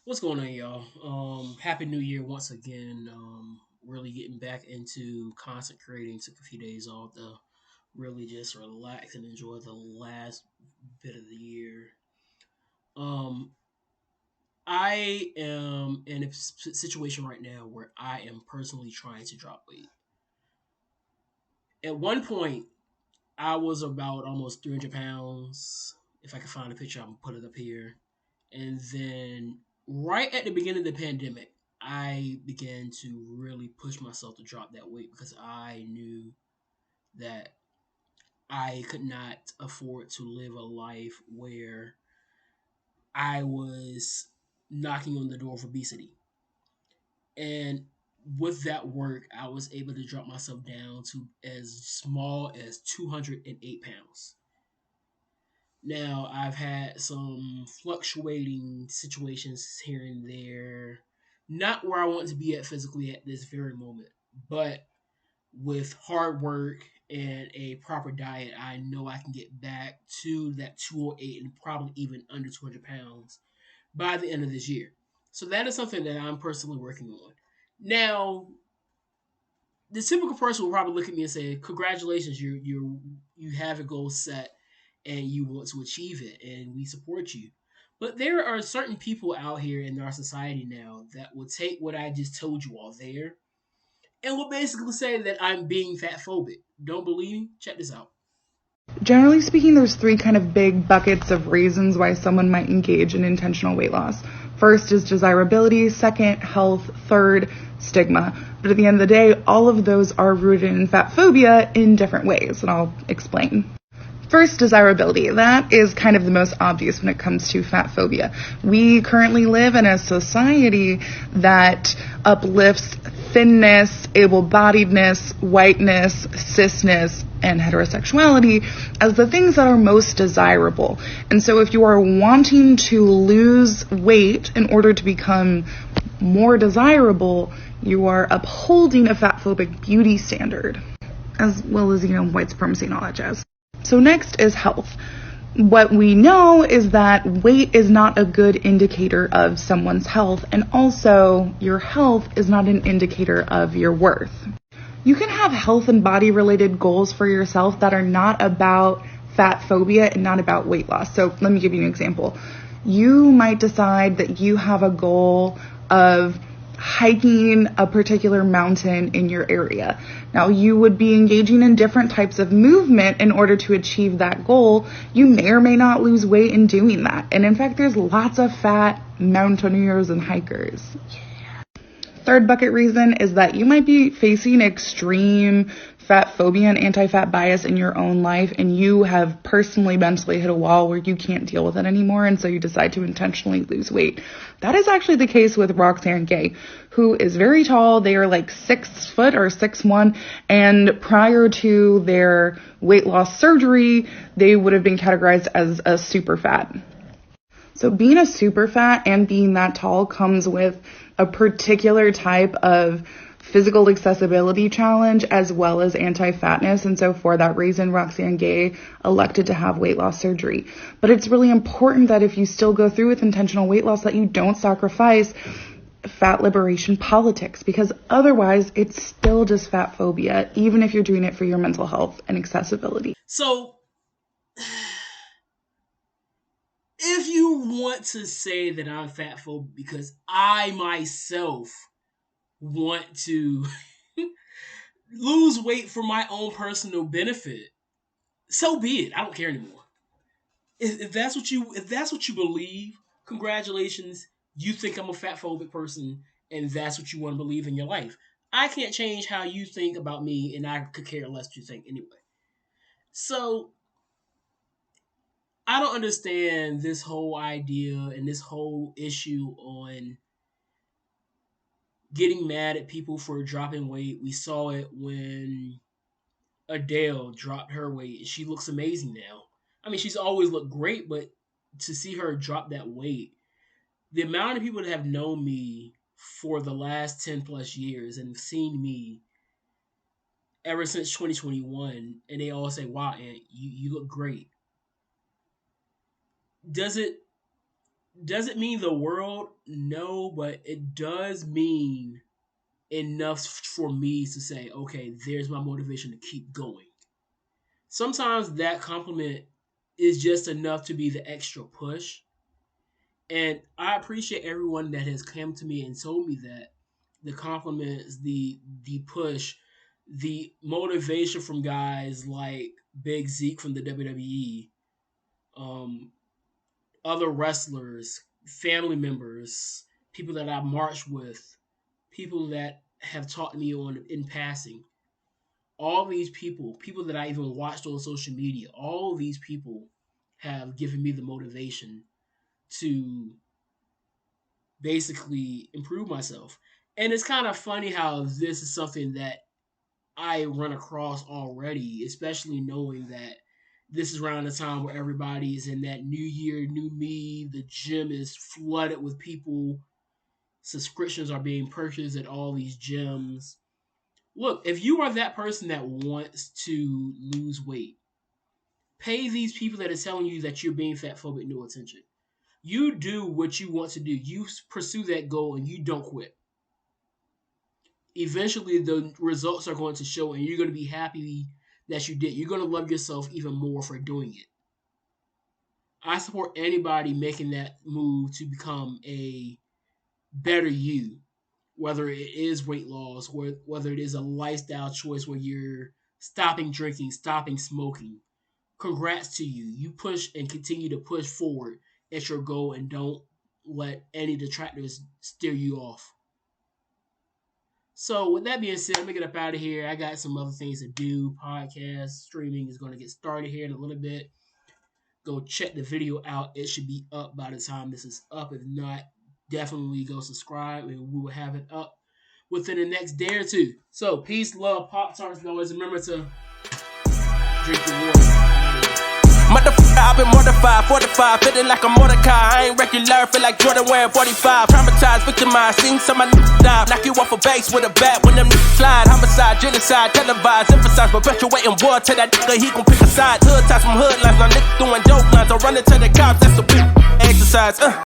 What's going on, y'all? Happy New Year once again. Really getting back into content creating. Took a few days off to really just relax and enjoy the last bit of the year. Um, I am in a situation right now where I am personally trying to drop weight. At one point, I was about almost 300 pounds. If I can find a picture, I'm gonna put it up here. And then right at the beginning of the pandemic, I began to really push myself to drop that weight because I knew that I could not afford to live a life where I was knocking on the door of obesity. And with that work, I was able to drop myself down to as small as 208 pounds. Now, I've had some fluctuating situations here and there, not where I want to be at physically at this very moment, but with hard work and a proper diet, I know I can get back to that 208 and probably even under 200 pounds by the end of this year. So that is something that I'm personally working on. Now, the typical person will probably look at me and say, "Congratulations, you have a goal set and you want to achieve it, and we support you." But there are certain people out here in our society now that will take what I just told you all there and will basically say that I'm being fat phobic. Don't believe me? Check this out. Generally speaking, there's three kind of big buckets of reasons why someone might engage in intentional weight loss. First is desirability, second, health, third, stigma. But at the end of the day, all of those are rooted in fat phobia in different ways, and I'll explain. First, desirability. That is kind of the most obvious when it comes to fat phobia. We currently live in a society that uplifts thinness, able-bodiedness, whiteness, cisness, and heterosexuality as the things that are most desirable. And so if you are wanting to lose weight in order to become more desirable, you are upholding a fat phobic beauty standard, as well as, white supremacy and all that jazz. So next is health. What we know is that weight is not a good indicator of someone's health, and also your health is not an indicator of your worth. You can have health and body related goals for yourself that are not about fat phobia and not about weight loss. So let me give you an example. You might decide that you have a goal of hiking a particular mountain in your area. Now, you would be engaging in different types of movement in order to achieve that goal. You may or may not lose weight in doing that. And in fact, there's lots of fat mountaineers and hikers. Third bucket reason is that you might be facing extreme fat phobia and anti-fat bias in your own life, and you have personally mentally hit a wall where you can't deal with it anymore, and so you decide to intentionally lose weight. That is actually the case with Roxanne Gay, who is very tall. They are like 6 foot or 6'1", and prior to their weight loss surgery, they would have been categorized as a super fat. So being a super fat and being that tall comes with a particular type of physical accessibility challenge as well as anti-fatness. And so for that reason, Roxanne Gay elected to have weight loss surgery. But it's really important that if you still go through with intentional weight loss, that you don't sacrifice fat liberation politics, because otherwise it's still just fat phobia, even if you're doing it for your mental health and accessibility. So, if you want to say that I'm fat phobic because I myself want to lose weight for my own personal benefit, so be it. I don't care anymore. If that's what you believe, congratulations. You think I'm a fat phobic person, and that's what you want to believe in your life. I can't change how you think about me, and I could care less what you think anyway. So I don't understand this whole idea and this whole issue on getting mad at people for dropping weight. We saw it when Adele dropped her weight. She looks amazing now. I mean, she's always looked great, but to see her drop that weight, the amount of people that have known me for the last 10 plus years and seen me ever since 2021, and they all say, "Wow, Aunt, you look great." Does it Does it mean the world? No, but it does mean enough for me to say, okay, there's my motivation to keep going. Sometimes that compliment is just enough to be the extra push. And I appreciate everyone that has come to me and told me that the compliments, the push, the motivation from guys like Big Zeke from the WWE, um, other wrestlers, family members, people that I marched with, people that have taught me on in passing. All these people that I even watched on social media, all these people have given me the motivation to basically improve myself. And it's kind of funny how this is something that I run across already, especially knowing that this is around the time where everybody is in that new year, new me. The gym is flooded with people. Subscriptions are being purchased at all these gyms. Look, if you are that person that wants to lose weight, pay these people that are telling you that you're being fat phobic no attention. You do what you want to do. You pursue that goal and you don't quit. Eventually, the results are going to show, and you're going to be happy that you did. You're going to love yourself even more for doing it. I support anybody making that move to become a better you, whether it is weight loss, whether it is a lifestyle choice where you're stopping drinking, stopping smoking. Congrats to you. You push and continue to push forward at your goal and don't let any detractors steer you off. So with that being said, let me get up out of here. I got some other things to do. Podcast streaming is going to get started here in a little bit. Go check the video out. It should be up by the time this is up. If not, definitely go subscribe and we will have it up within the next day or two. So peace, love, Pop-Tarts, and always remember to drink your water. Motherfucker, I've been mortified, 45, feeling like a Mordecai. I ain't regular, feel like Jordan wearing 45. Traumatized, victimized, seen some of my die. Knock you off a base with a bat when them slide. Homicide, genocide, televised, emphasize, perpetuating war. Tell that nigga he gon' pick a side. Hood ties from hood lines, my nigga doing dope lines. I'm running to the cops, that's the big exercise.